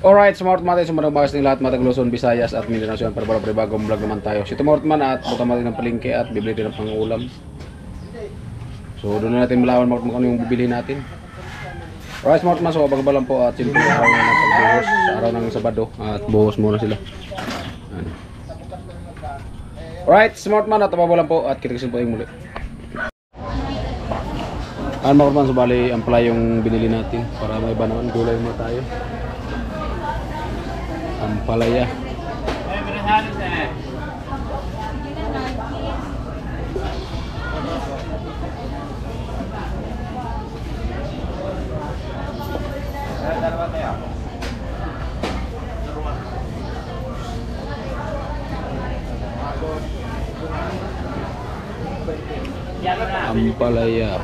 Alright, sa mga natin, sumarang bakas ng lahat, Matag Luzon, Visayas at Mindanao. Para bagong vlog naman tayo. Si Tumortman at punta natin ng palengke at bibili din ng pangulam. So doon na natin malawan kung ano yung bibili natin. Alright, Smartman, so abang lang po at simple araw ng pagbuhos, araw ng Sabado at buhos muna sila. Alright, Smartman, at abang lang po at kita-kisin po yung muli. Smartman, so bali ang pala yung binili natin para may iba naman, gulay mo tayo. Ang palaya. Ampalaya.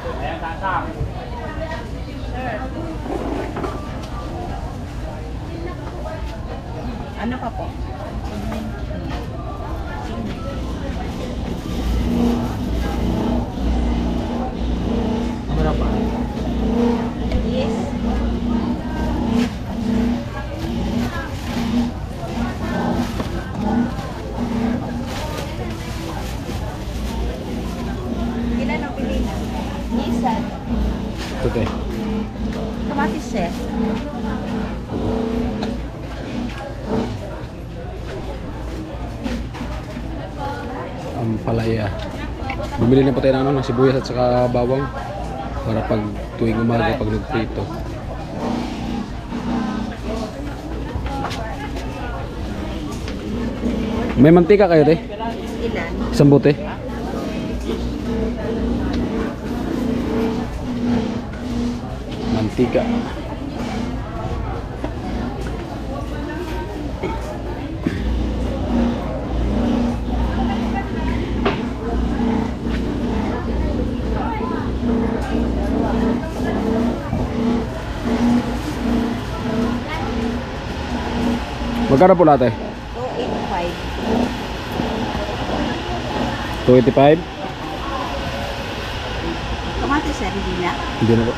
Ano pa po? Berapa? Yes. Ilan ang pilihan? Isa. Ito te. Kamatis sir. Ampalaya. Bumili na po tayo ng sibuyas at saka bawang para pag tuwing umaga pag nagprito. May mantika kayo te? Ilan? Isang bote. Mantika. Magkano po lahat eh? 285. 285? Kamatis sir, hindi na. Hindi na po.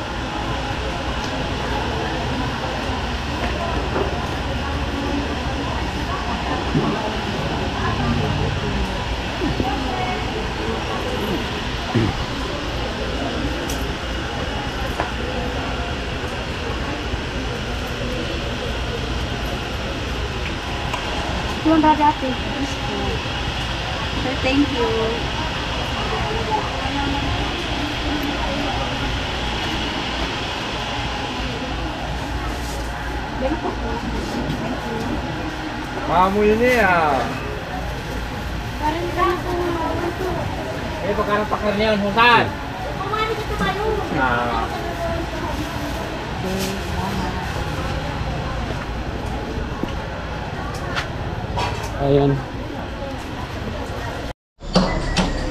Yung dati. Sir, thank you. Kamu ini ya. Parang dako. Perkara pakarnya Husan. Kumari ka tumayo. Nah, Ayan.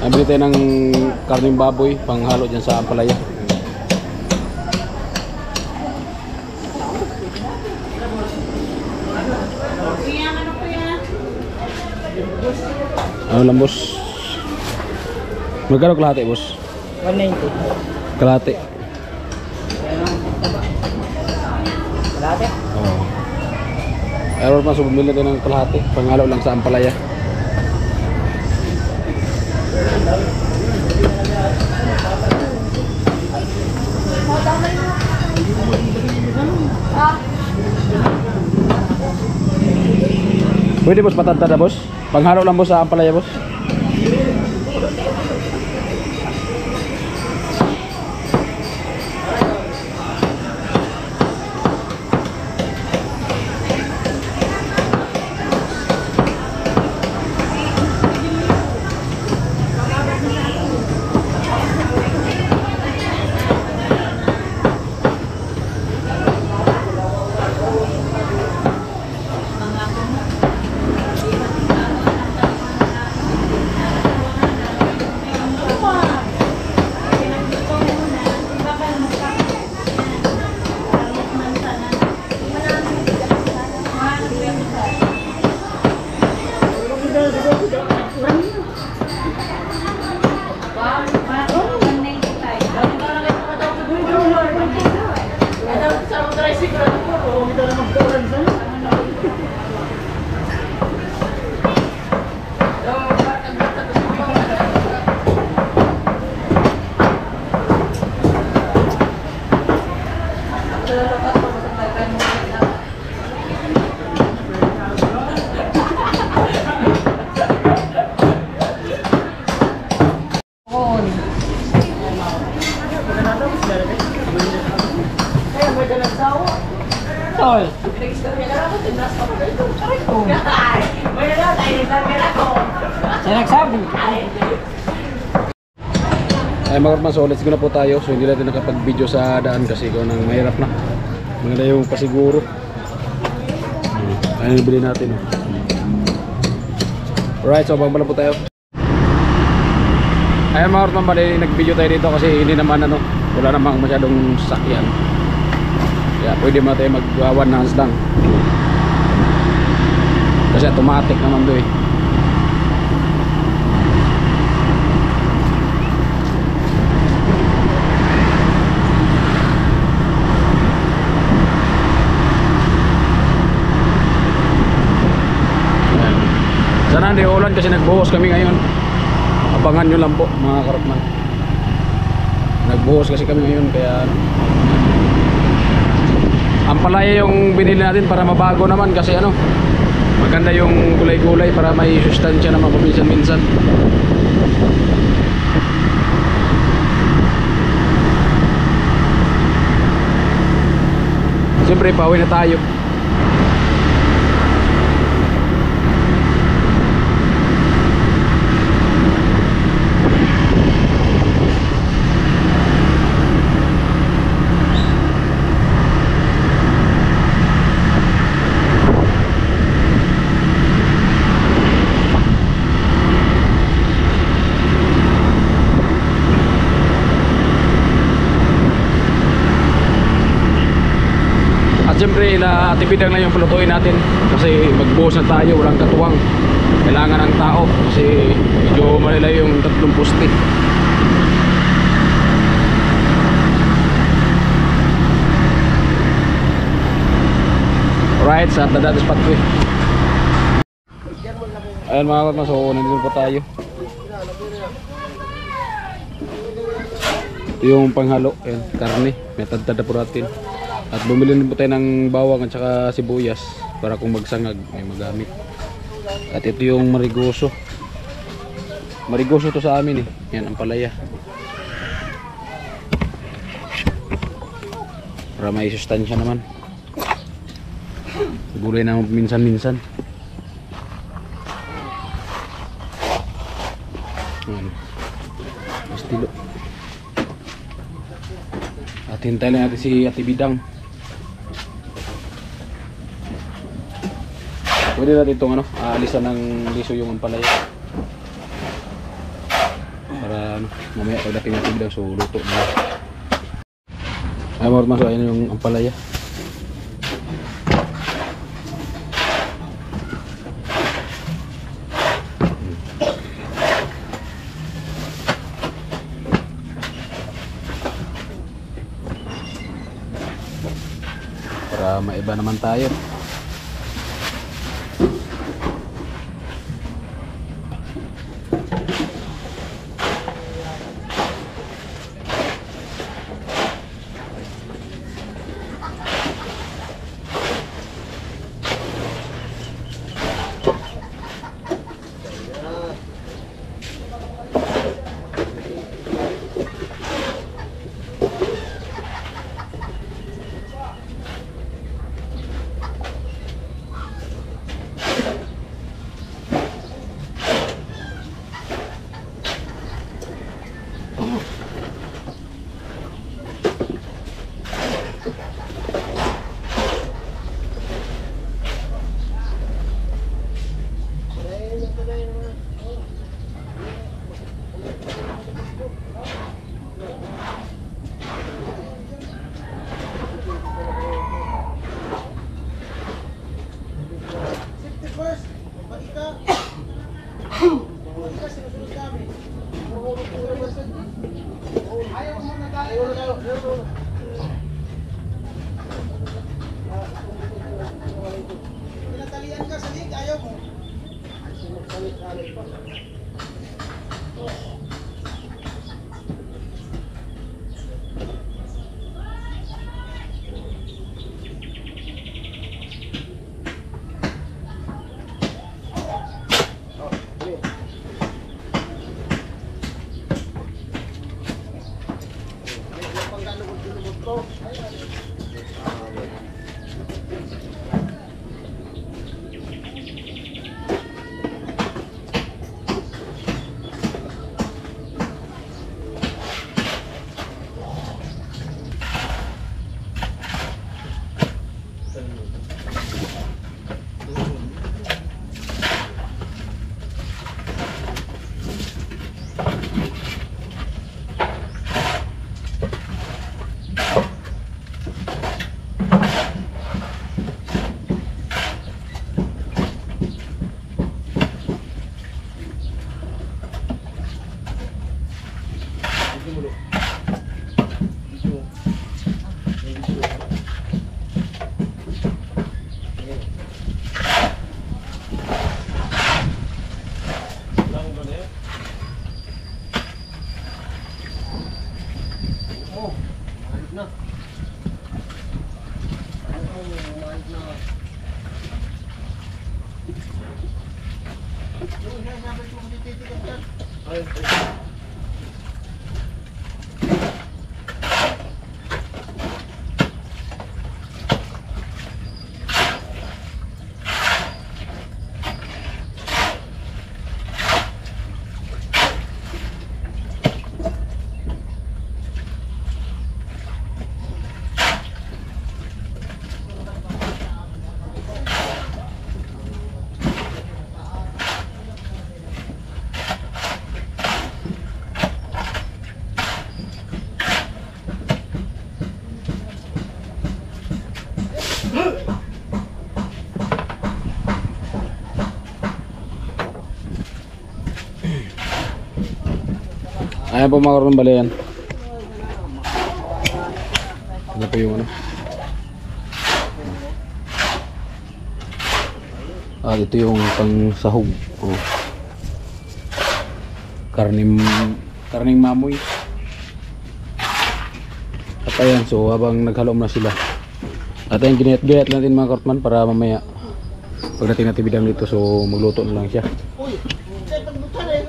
Nabili tayo ng karning baboy panghalo dyan sa ampalaya. Ano lang boss? Magkano kalahati boss? 190. Kalahati. Kalahati? Oo. Error pa, so bumili tayo ng kalahati panghalo lang sa ampalaya. Pwede boss patantada boss? Panghalo lang boss sa ampalaya boss? tol. Siya nagsabi. Ay mga karman, so let's go na po tayo. So hindi natin nakapag-video sa daan kasi ikaw nang mahirap na. Maganda yung pasiguro. Ayun yung bilhin natin. Alright, so babala po tayo. Ayan mga karman, bali nag-video tayo dito kasi hindi naman ano, wala namang masyadong sasakyan. Kaya pwede mo tayo mag-one hands lang. Kasi automatic naman doon eh. Sana hindi ulan kasi nagbuhos kami ngayon. Abangan nyo lang po mga karatman. Nagbuhos kasi kami ngayon kaya ano. Ang palaya yung binili natin para mabago naman kasi ano, maganda yung gulay-gulay para may sustansya naman paminsan-minsan. Siyempre pauwi na tayo. Siyempre tipidang lang yung palutuin natin kasi magbuhos na tayo, walang katuwang. Kailangan ng tao kasi medyo malilay yung 3 poste. Alright, sa Dadaat spot ko eh. Ayan mga kapatid, so nandito po tayo. Ito yung panghalo, ayan, karne, may tad-tad na po natin. At bumili din po tayo ng bawang at saka sibuyas para kung magsangag may magamit. At ito yung marigoso. Marigoso to sa amin eh. Yan ang palaya. Para may sustansya naman. Gulay na minsan-minsan. Yan. Estilo. At hintayin lang natin si Ate Bidang. Pwede natin itong ano, aalisan ng liso yung ampalaya. Para ano, mamaya pagdating natin daw, so luto na. Ay mga maso, ayun yung ampalaya. Para maiba naman tayo. Pinatalian ka sa lig, ayaw mo. Ayan po mga karton bali yan. Ano po yung ano? Ito yung pang sahog. Oh. Karning mamoy. At ayan, so habang naghalom na sila. At ayan, ginayat-gayat natin mga kartman para mamaya pagdating natin bidang dito, so magluto na lang siya. Uy, kasi pagbutan eh,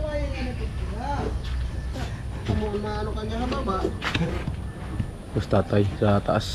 may ano kanya ha baba. Tapos tatay sa taas.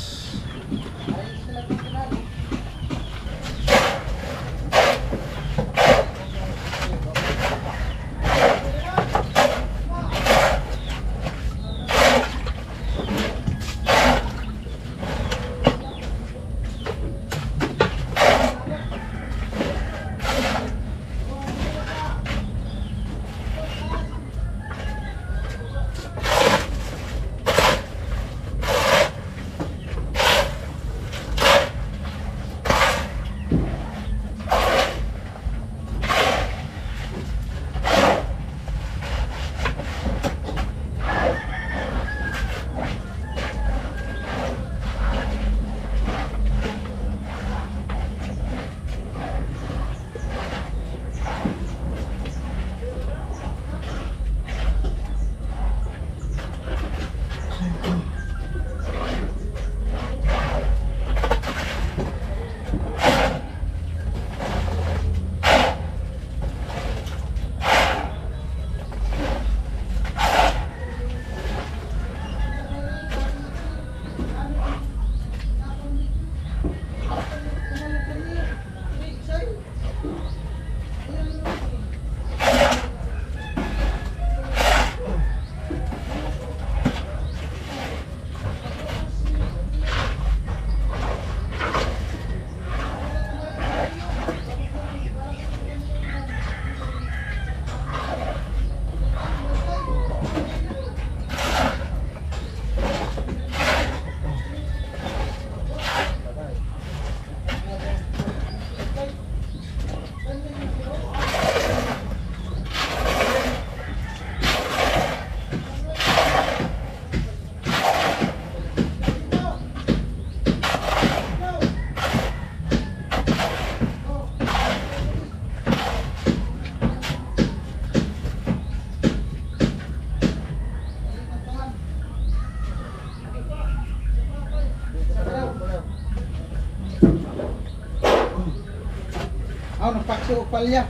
Nagpaksi upal niya.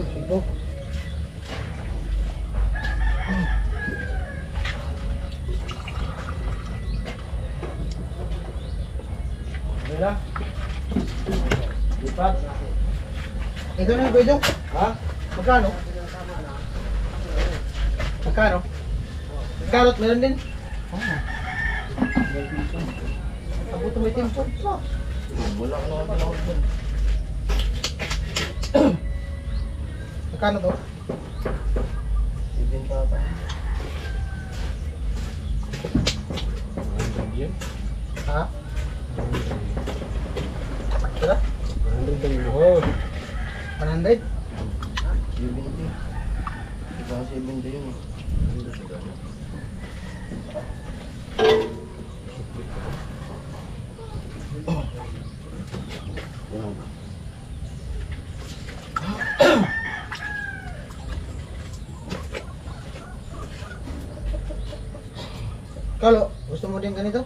Ito. Wala. Lipat. Ito na yung bedo. Ha? Magkano? Magkano? Karot meron din. Abot mo itim po. Wala ka naman ako dun. Magkano to? Ibin ka pa. Ha? Sila? 100? Ibin. Kasi ibin yun. Kalo, gusto mo din ganito?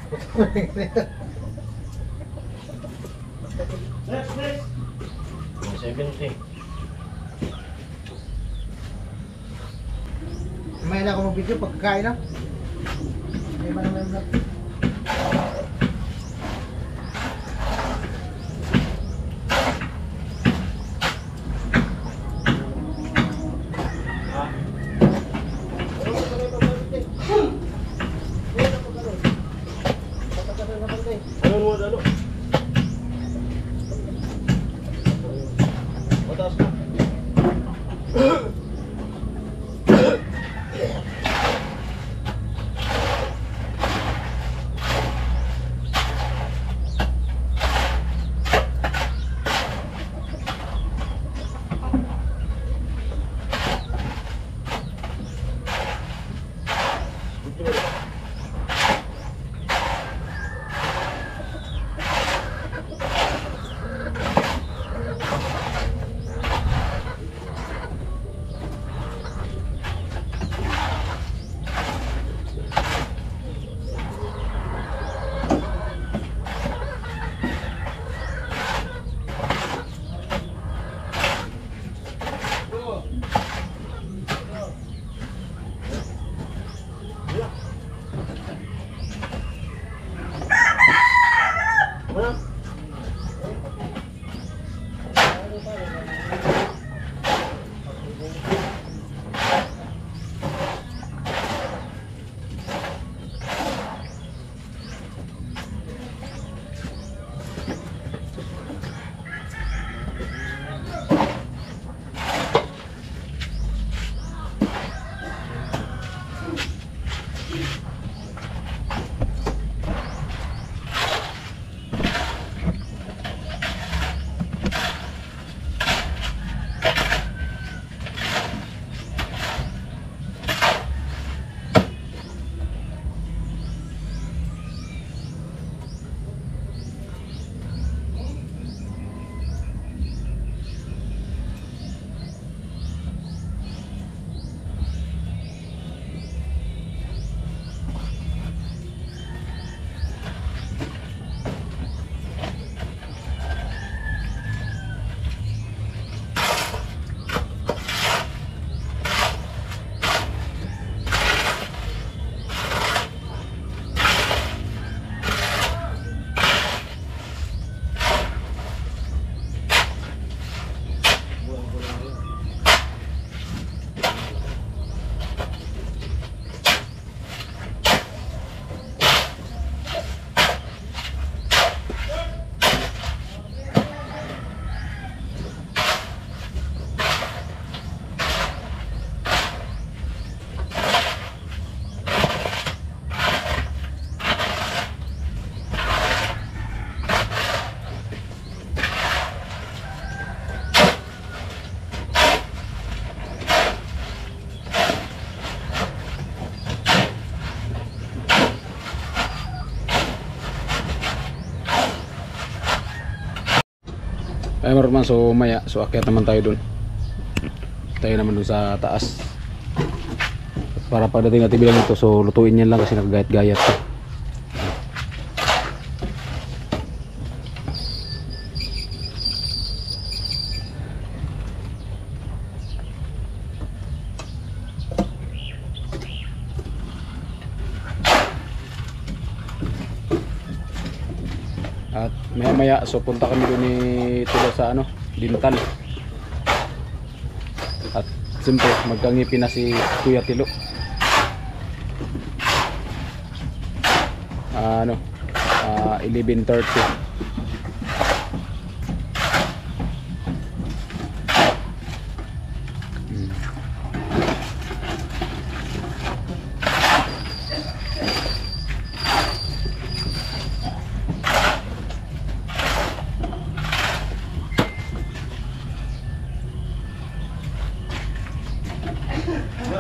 Gusto mo din ganito? 70. May na ako mag-video pagkakain na. May man naman vlog. Ano mo dalo? Mataas na. Ay marman, so maya, so akyat naman tayo dun. Tayo naman dun sa taas. Para pagdating natin bilang ito, so lutuin yan lang kasi nagagayat-gayat pa. At maya-maya, so punta kami doon ni Tilo sa Dintal. At siyempre, magkangipin na si Kuya Tilo. 11:30.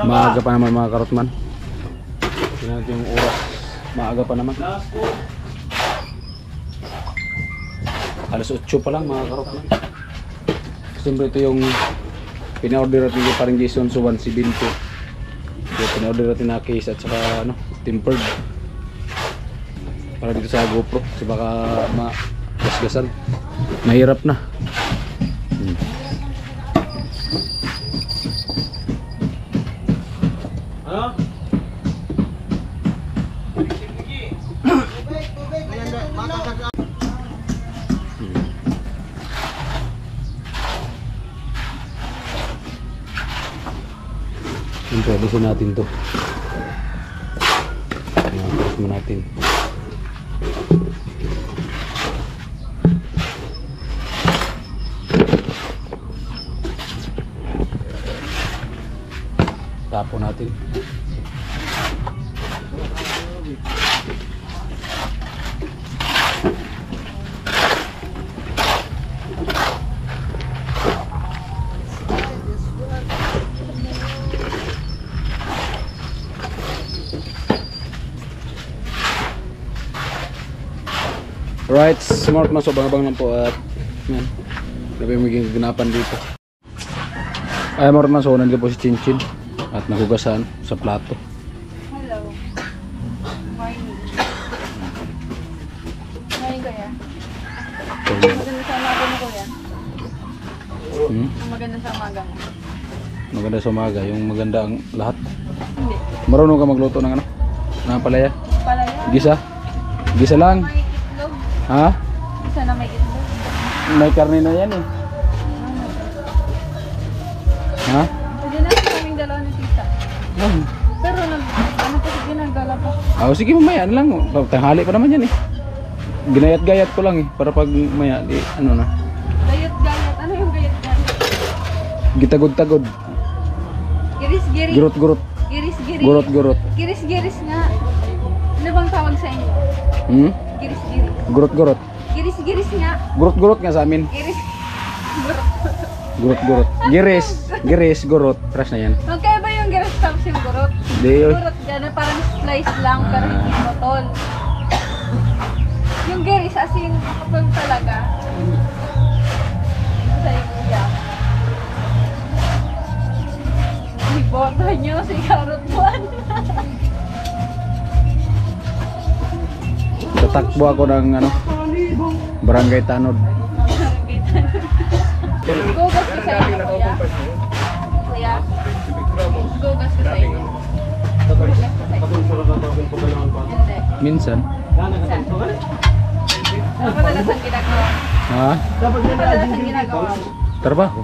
Maaga pa naman mga karotman. Tingnan natin yung oras. Maaga pa naman. Alas 8 pa lang mga karotman. Siyempre ito yung pina-order natin yung parang Jason so 170. So pina-order natin na case at saka tempered. Para dito sa GoPro. Kasi baka gasgasan. Mahirap na. Ano? Siyempre, alisin natin to. Tapos mo natin. Tapo natin. Right, smart mas abang-abang lang po at yan. Grabe maging ganapan dito. Ay, smart mas unan po si Chinchin at nagugasan sa plato. Hello. Morning. Morning, kuya. Maganda sa umaga mo, kuya. Maganda sa umaga mo. Maganda sa umaga, yung maganda ang lahat. Hindi. Marunong ka magluto ng ano? Ng palaya? Palaya. Gisa? Gisa lang? May itlog. Ha? Isa na may itlog. May karne na yan eh. Ha? Pwede na sa kaming dalawa ni tita. Pero ano kasi ginagala pa. Sige mamaya, ano lang. Tanghali pa naman yan eh. Ginayat-gayat ko lang eh. Para pag maya, di, ano na. Gayat-gayat. Ano yung gayat-gayat? Gitagod-tagod. Giris-giris. Gurot-gurot. Giris-giris. Gurot-gurot. Giris-giris nga. Ano bang tawag sa inyo? Giris-giris. Gurot-gurot. Giris-giris nga. Gurot-gurot nga sa amin. Giris. Gurot-gurot. Giris. Giris, gurot. Crush na yan. Okay ba yung giris tapos yung gurot? Di yun. Gurot gana parang slice lang pero hindi motol. Yung giris as in kapag talaga. Sa yung uyak. Ibota nyo si Karot Juan. Tatakbo ako ng ano, Barangay Tanod. Gugas ko sa inyo, kuya. Kuya. Gugas ko sa inyo. Gugas ko sa inyo. Hindi. Minsan. Saan? Ano talaga saan ginagawa? Ha? Ano talaga saan ginagawa? Trabaho.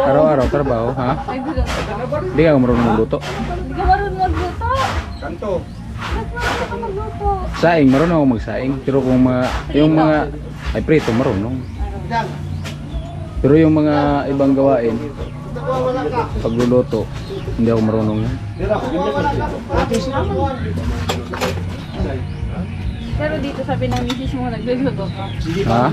Araw-araw trabaho, ha? Ay, gulo. Hindi ka marunong magluto. Hindi ka marunong magluto. Kanto. Ba't marunong ka magluto? Saing, marunong ako magsaing. Pero kung yung mga, ay prito, marunong. Pero yung mga ibang gawain, pagluluto, hindi ako marunong yan. Pero dito sabi ng misis mo nagluluto ka. Ha?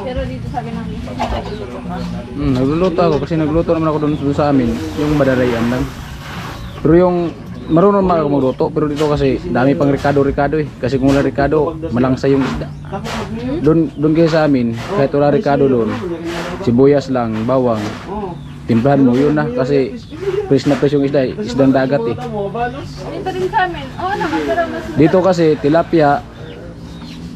Pero dito sabi ng misis mo nagluluto ka. Nagluluto ako kasi nagluto naman ako doon sa amin, yung madarayan lang. Pero yung marunong naman ako magluto, pero dito kasi dami pang ricado eh. Kasi kung wala ricado, malangsa yung isda. Doon kayo sa amin, kahit wala ricado doon, sibuyas lang, bawang, timplahan mo yun na kasi fresh na fresh yung isda, isdang dagat eh. Dito rin sa amin. Oo naman, pero mas Dito kasi tilapia,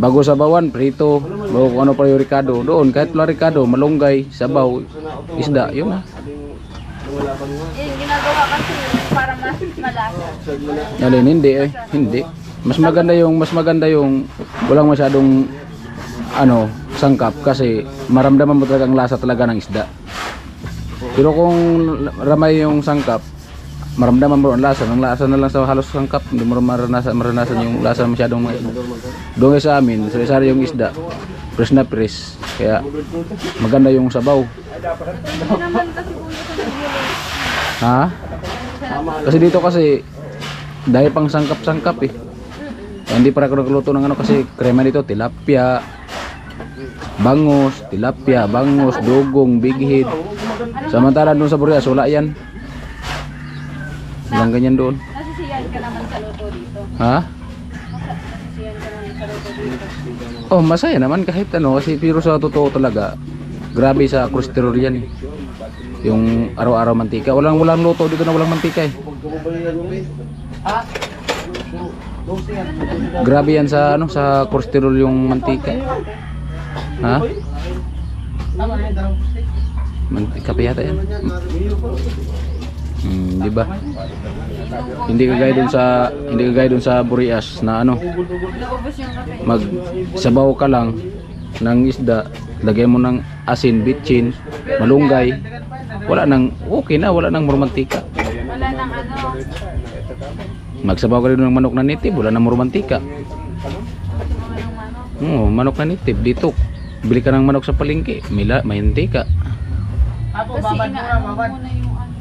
bago sabawan, prito, bago kung ano pa yung ricado. Doon, kahit wala ricado, malunggay, sabaw, isda, yun na. yung ginagawa kasi para mas malasa. Alin, hindi eh, hindi. Mas maganda yung walang masyadong ano, sangkap kasi maramdaman mo talaga ang lasa talaga ng isda. Pero kung ramay yung sangkap, maramdaman mo ang lasa na lang sa halos sangkap, hindi mo maranasan yung lasa masyadong doon sa amin, sari-sari yung isda, fresh na fresh, kaya maganda yung sabaw. Hindi naman kasi kuya sa nagluluto. Ha? Kasi dito kasi dahil pang sangkap-sangkap eh. Kaya hindi para ako nagluto ng ano kasi krema dito, tilapia, bangos, dugong, bighead. Samantala doon sa Burias, wala yan. Walang ganyan doon. Nasisiyan ka naman sa luto dito. Ha? Nasisiyan ka naman sa luto dito. Oh, masaya naman kahit ano kasi pero sa totoo talaga grabe sa cholesterol yan eh. Yung araw-araw mantika. Walang luto dito na walang mantika eh. Grabe yan sa ano, sa cholesterol yung mantika. Ha? Tama na yung dalawang stick. Mantika pa yata yan. Di ba? Hindi kagaya dun sa Burias na ano, Naubos yung kape. magsabaw ka lang ng isda, lagay mo ng asin, bitchin, malunggay, wala nang okay na, wala nang romantika. Wala nang ano. Magsabaw ka rin ng manok na native, wala nang romantika. Mga ng manok. Oo, manok na native dito. Bili ka ng manok sa palengke, may mantika. Apo, Kasi babad inaano mo babad. muna yung ano.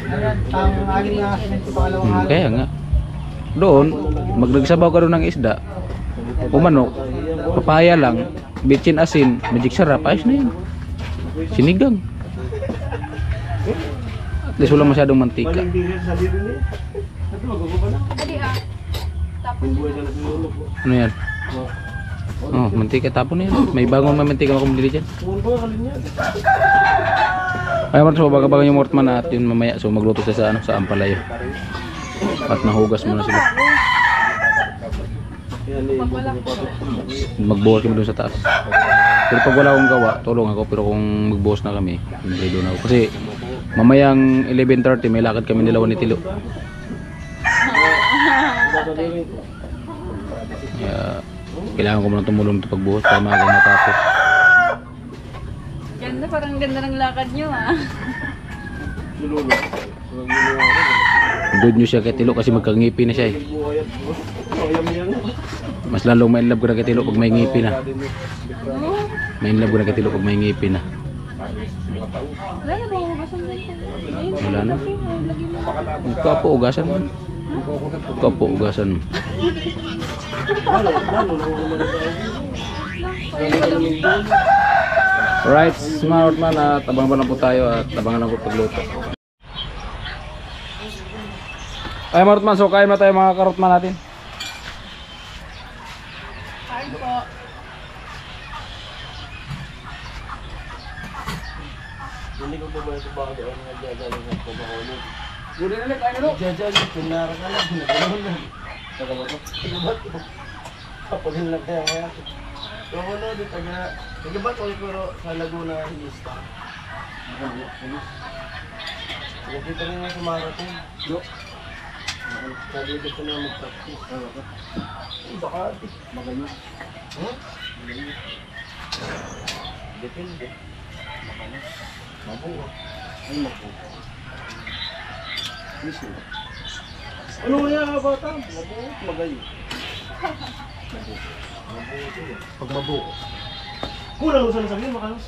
Ayan, ang aling na pangalawang halo. Kaya nga. Doon, magsabaw ka rin ng isda, o manok, papaya lang, bitchin asin, magic sarap, ayos na yun. Sinigang. At least wala masyadong mantika. Dali ah. Tapos Ano yan? Oh, mantika tapon na yan. May bagong mantika makumili dyan. Ay, Marcos, baga-baga yung mortman at yun mamaya. So magluto siya sa ano, sa ampalayo. At nahugas muna sila. pag wala ko. Magbuhos kami doon sa taas. Pero pag wala akong gawa, tulong ako. Pero kung magbuhos na kami, hindi doon ako. Kasi mamayang 11:30 may lakad kami nilawan ni Tilo. Kaya kailangan ko muna tumulong ito pagbuhos para maagang matapos. Ganda, parang ganda ng lakad nyo ah. Doon nyo siya kay Tilo kasi magkangipi na siya eh. Mas lalong may love ko na kay Tilo pag may ngipi na. Ano? May love ko na kay Tilo pag may ngipi na. Wala na ba hugasan dito? Wala na. Lagi mo. Ikaw po ugasan mo. Ikaw po ugasan mo. Right, smart man at abangan lang po tayo at abangan lang po pagluto. Ay Marutman, so kain na tayo mga karotman natin. Kain po. Hindi ko pa ba ito baka doon nagdadala ng pagkakaulit. Guli na ulit, kain na ulit. Diyan, pinara ka lang, pinagano'n lang. Saka ba ito? Kapalin lang kaya. So ano, di taga Batol pero sa Laguna Hilista. Nakita rin nga sa marathon. No? Sabi ko na mag-practice. Baka magayon. Depende. Mabuo. Ay mabuo. Ano kaya bata? Mabuo, magayon. Pag mabuo. Kulang sa sabihin, makalos.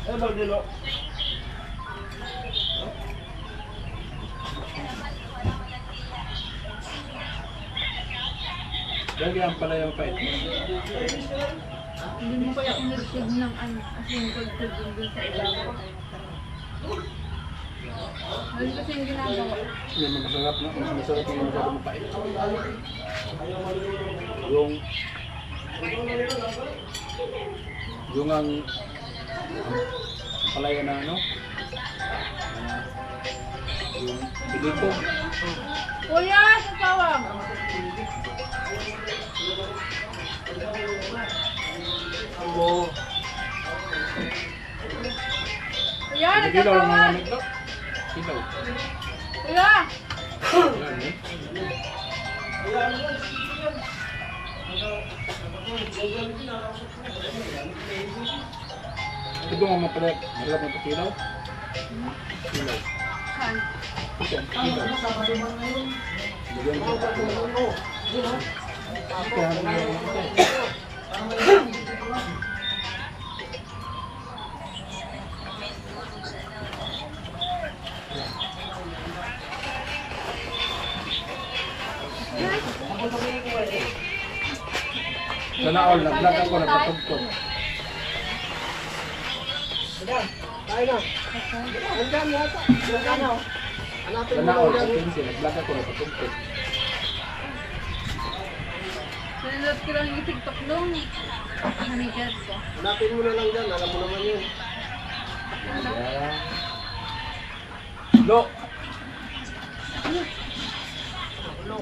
Eh, bagdilo. Lagyan pala yung pait. Hindi mo pa yung nag-tube ng ano. As in, tug-tug dun sa ilaw. Ano kasi yung ginagawa? Yan, masarap na. Mas masarap yung masyadong mapait. Yung ang palaya na ano? Yung pilito. Kuya, sa tawag! Kuya, nagtatawag! Kilaw. Kuya! Ito nga mapalat. Masarap na kilaw. Kilaw. Saan? Sana all, nag-vlog ako, nagpatugtog. Hanapin mo Tanaon, lang sa dyan. 15, nag-vlog ako na patumpit. Nanonood ko lang yung TikTok nung hanigat ko. Hanapin mo na lang dyan. Alam mo naman yun. Lo! Ulo.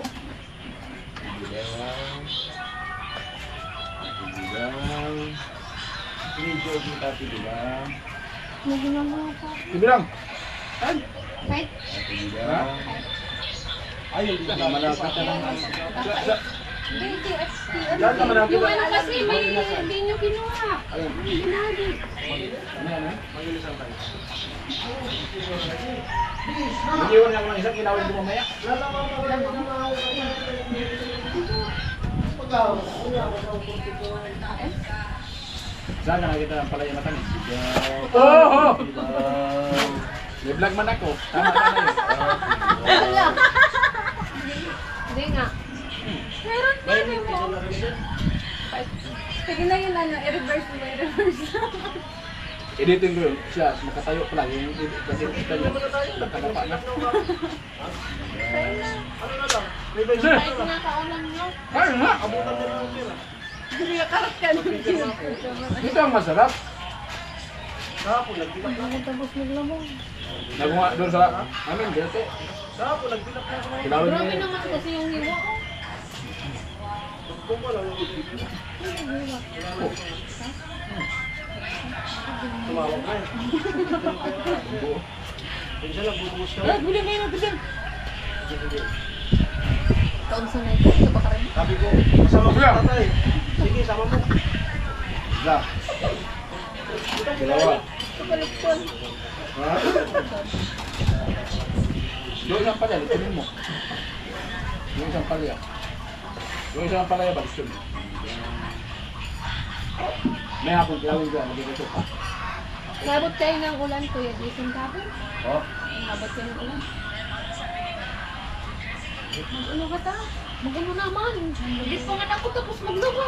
Video kita bilang. Nagulong mo ako. Bilang. Wait. Ayun, hindi ka malapit na lang. Yung ano kasi may hindi nyo kinuha. Pinagi. Ano yan, eh? Iniwan niya ko ng isang kilawin ko mamaya. Saan ka nakita ng palaya matamis? Oo! May vlog man ako. Tama na yun. Wala. Hindi nga. Meron pa rin mo. Sige na yun, i-reverse mo, i-reverse. Editing ko yun. Siya, makatayo pa lang. Yung kasi kita niya. Nakadapa na. Kahit nakaulan nyo. Ano nga? Abutan na lang ang pera. Hindi ka karat ka nung Ito ang masarap. Kahapon, nagbilak na ako. tapos naglamong. Naguha doon sa amin. Dito. Kahapon, nagbilak na ako. Kilawin Grabe niya. naman kasi yung hiwa ko. Kung wala, tumawag na eh. Minsan lang, bubuhos ka. Bili kayo natin dyan. Kaunsa na ito. Ito ba ka rin? Sabi ko, kasama ko Kuya. tatay. Sige, sama mo. Isa. Dalawa. Ito balik ko. Ha? Yung isang palaya, litunin mo. Yung isang palaya. Yung isang palaya, balisun. May hapon, kilawin dyan. Magiging ka. Nabot kayo ng ulan, Kuya Jason Kapin. Oh. Nabot kayo ng ulan. Mag-ulo ka ta? Mag-ulo naman. Hindi pa nga ako tapos magluwa.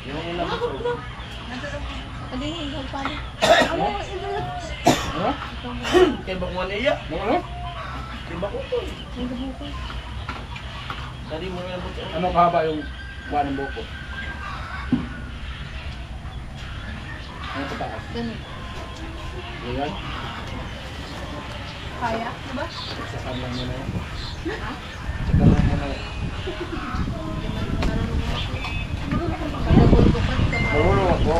Yung ulam ko. Nabot na. Ano yung ikaw pa rin? Ano yung ikaw? Ano? Kaya ba kung ano iya? Ano? Kaya ba ko to? Ang gabo ko. Dari mo na buto. Ano kahaba yung kuha ng buko? Ano pataas? Ganun. Yan. Kaya? Diba? Saksan lang muna yan. Ha? Saksan lang muna yan. Nabot ko pa rin ka ba? Marunong ako.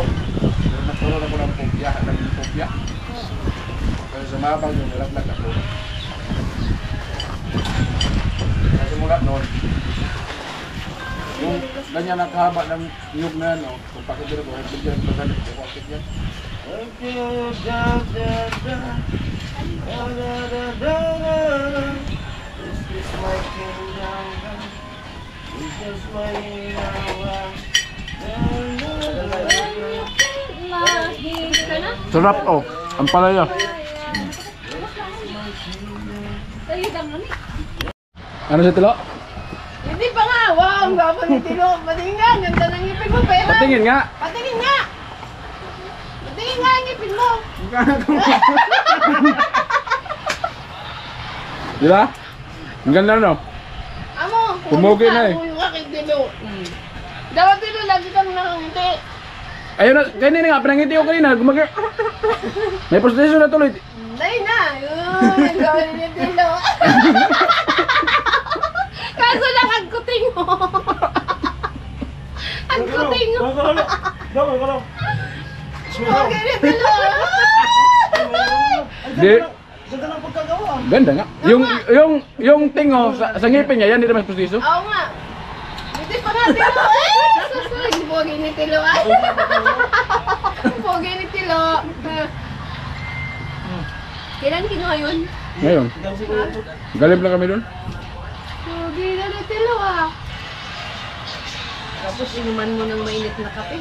Nagkaroon ako ng popya. Naging popya. Kaya sa mabang yung nalaglag ako. Kasi mula noon, yung ganyan nakahaba ng niyog na yan, kung pakibili ko, bigyan ko sa dito, bakit yan? This is my kingdom. This is my Hindi ka na? Sarap oh, ang palaya. Tayo dang ano? Ano sa tilo? Hindi pa nga! Wow! Ang gwapo ni Tino! Patingin nga! Ganda ng ngipin mo! Pera! Patingin nga! Patingin nga! Patingin nga ang ngipin mo! Di ba? Ang ganda no? Amo! Pumugi na eh. Yung aking Tino! Dapat Tino, lagi kang nakangiti! Ayun na, kanina nga, pinangiti ko kanina, gumagay. May proseso na tuloy. Dahil na! Yun! Ang gawin ni Tino! Kaso lang ang kuting mo! Ang kuting mo! Pumugi ni Tino! Di, Ganda ng pagkagawa. ganda nga. Yung tingo sa ngipin niya, yan hindi naman proseso. Oo nga! Hindi pa nga Tilo! Susunod! Pogi ni Tilo! Ay! Pogi ni Tilo! Kailan kinuha yun? Ngayon, galib lang kami doon. Pogi na ni Tilo ah! Tapos inuman mo ng mainit na kape.